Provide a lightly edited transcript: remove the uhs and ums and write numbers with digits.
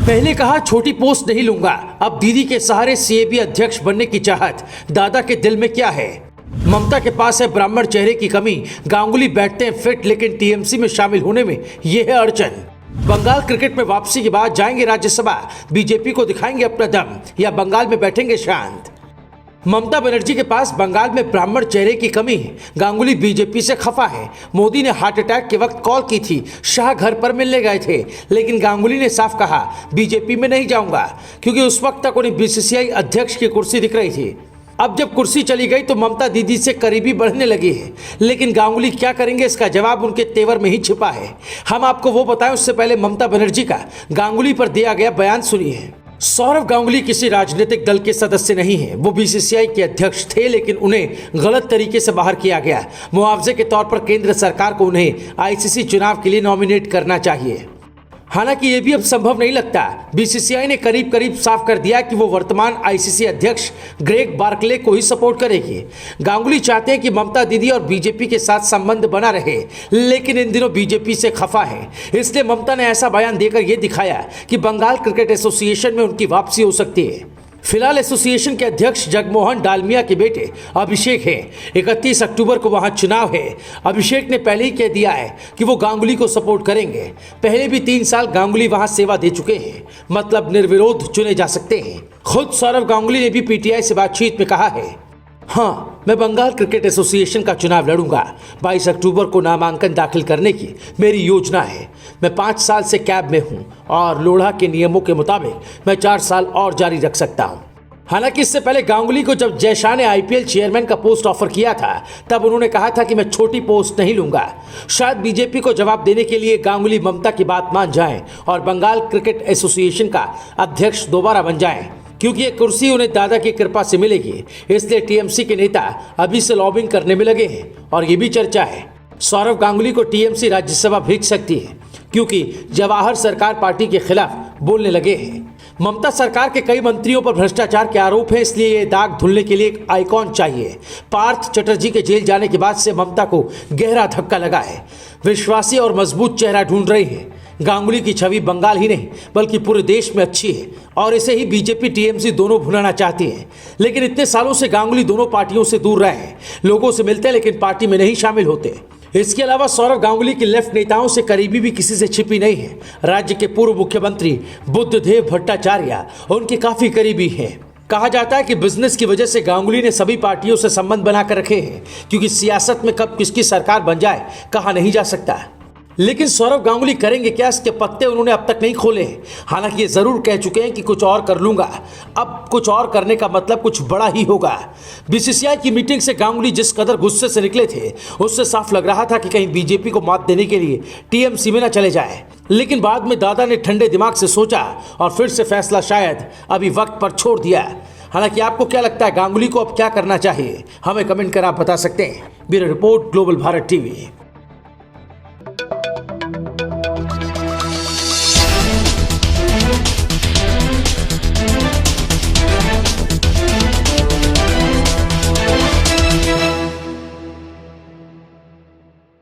पहले कहा छोटी पोस्ट नहीं लूंगा, अब दीदी के सहारे सीएबी अध्यक्ष बनने की चाहत। दादा के दिल में क्या है? ममता के पास है ब्राह्मण चेहरे की कमी। गांगुली बैठते हैं फिट, लेकिन टीएमसी में शामिल होने में ये है अड़चन। बंगाल क्रिकेट में वापसी के बाद जाएंगे राज्यसभा, बीजेपी को दिखाएंगे अपना दम, या बंगाल में बैठेंगे शांत। ममता बनर्जी के पास बंगाल में ब्राह्मण चेहरे की कमी है। गांगुली बीजेपी से खफा है। मोदी ने हार्ट अटैक के वक्त कॉल की थी, शाह घर पर मिलने गए थे, लेकिन गांगुली ने साफ कहा बीजेपी में नहीं जाऊंगा, क्योंकि उस वक्त तक उन्हें बीसीसीआई अध्यक्ष की कुर्सी दिख रही थी। अब जब कुर्सी चली गई तो ममता दीदी से करीबी बढ़ने लगी है, लेकिन गांगुली क्या करेंगे इसका जवाब उनके तेवर में ही छिपा है। हम आपको वो बताएं उससे पहले ममता बनर्जी का गांगुली पर दिया गया बयान सुनिए। सौरव गांगुली किसी राजनीतिक दल के सदस्य नहीं है। वो बीसीसीआई के अध्यक्ष थे, लेकिन उन्हें गलत तरीके से बाहर किया गया। मुआवजे के तौर पर केंद्र सरकार को उन्हें आईसीसी चुनाव के लिए नॉमिनेट करना चाहिए। हालांकि ये भी अब संभव नहीं लगता। बीसीसीआई ने करीब करीब साफ कर दिया कि वो वर्तमान आईसीसी अध्यक्ष ग्रेग बार्कले को ही सपोर्ट करेगी। गांगुली चाहते हैं कि ममता दीदी और बीजेपी के साथ संबंध बना रहे, लेकिन इन दिनों बीजेपी से खफा है। इसलिए ममता ने ऐसा बयान देकर यह दिखाया कि बंगाल क्रिकेट एसोसिएशन में उनकी वापसी हो सकती है। फिलहाल एसोसिएशन के अध्यक्ष जगमोहन डालमिया के बेटे अभिषेक हैं। 31 अक्टूबर को वहां चुनाव है। अभिषेक ने पहले ही कह दिया है कि वो गांगुली को सपोर्ट करेंगे। पहले भी 3 साल गांगुली वहां सेवा दे चुके हैं, मतलब निर्विरोध चुने जा सकते हैं। खुद सौरव गांगुली ने भी पीटीआई से बातचीत में कहा है, हाँ, मैं बंगाल क्रिकेट एसोसिएशन का चुनाव लड़ूंगा। 22 अक्टूबर को नामांकन दाखिल करने की मेरी योजना है। मैं 5 साल से कैब में हूं और लोढ़ा के नियमों के मुताबिक मैं 4 साल और जारी रख सकता हूं। हालांकि इससे पहले गांगुली को जब जय शाह ने आईपीएल चेयरमैन का पोस्ट ऑफर किया था, तब उन्होंने कहा था कि मैं छोटी पोस्ट नहीं लूंगा। शायद बीजेपी को जवाब देने के लिए गांगुली ममता की बात मान जाएं और बंगाल क्रिकेट एसोसिएशन का अध्यक्ष दोबारा बन जाएं, क्योंकि ये कुर्सी उन्हें दादा की कृपा से मिलेगी। इसलिए टीएमसी के नेता अभी से लॉबिंग करने में लगे हैं और ये भी चर्चा है सौरव गांगुली को टीएमसी राज्यसभा भेज सकती है, क्योंकि जवाहर सरकार पार्टी के खिलाफ बोलने लगे हैं। ममता सरकार के कई मंत्रियों पर भ्रष्टाचार के आरोप हैं, इसलिए ये दाग धुलने के लिए एक आइकॉन चाहिए। पार्थ चटर्जी के जेल जाने के बाद से ममता को गहरा धक्का लगा है। विश्वासी और मजबूत चेहरा ढूंढ रही है। गांगुली की छवि बंगाल ही नहीं बल्कि पूरे देश में अच्छी है और इसे ही बीजेपी टीएमसी दोनों भुनाना चाहती है। लेकिन इतने सालों से गांगुली दोनों पार्टियों से दूर रहे हैं। लोगों से मिलते हैं लेकिन पार्टी में नहीं शामिल होते। इसके अलावा सौरव गांगुली की लेफ्ट नेताओं से करीबी भी किसी से छिपी नहीं है। राज्य के पूर्व मुख्यमंत्री बुद्धदेव भट्टाचार्य उनके काफी करीबी हैं। कहा जाता है कि बिजनेस की वजह से गांगुली ने सभी पार्टियों से संबंध बनाकर रखे हैं, क्योंकि सियासत में कब किसकी सरकार बन जाए कहा नहीं जा सकता। लेकिन सौरव गांगुली करेंगे क्या, इसके पत्ते उन्होंने अब तक नहीं खोले। हालांकि ये जरूर कह चुके हैं कि कुछ और कर लूंगा। अब कुछ और करने का मतलब कुछ बड़ा ही होगा। बीसीसीआई की मीटिंग से गांगुली जिस कदर गुस्से से निकले थे, उससे साफ लग रहा था कि कहीं बीजेपी को मात देने के लिए टीएमसी में न चले जाए। लेकिन बाद में दादा ने ठंडे दिमाग से सोचा और फिर से फैसला शायद अभी वक्त पर छोड़ दिया। हालांकि आपको क्या लगता है गांगुली को अब क्या करना चाहिए, हमें कमेंट कर आप बता सकते हैं। Bureau report, global Bharat TV.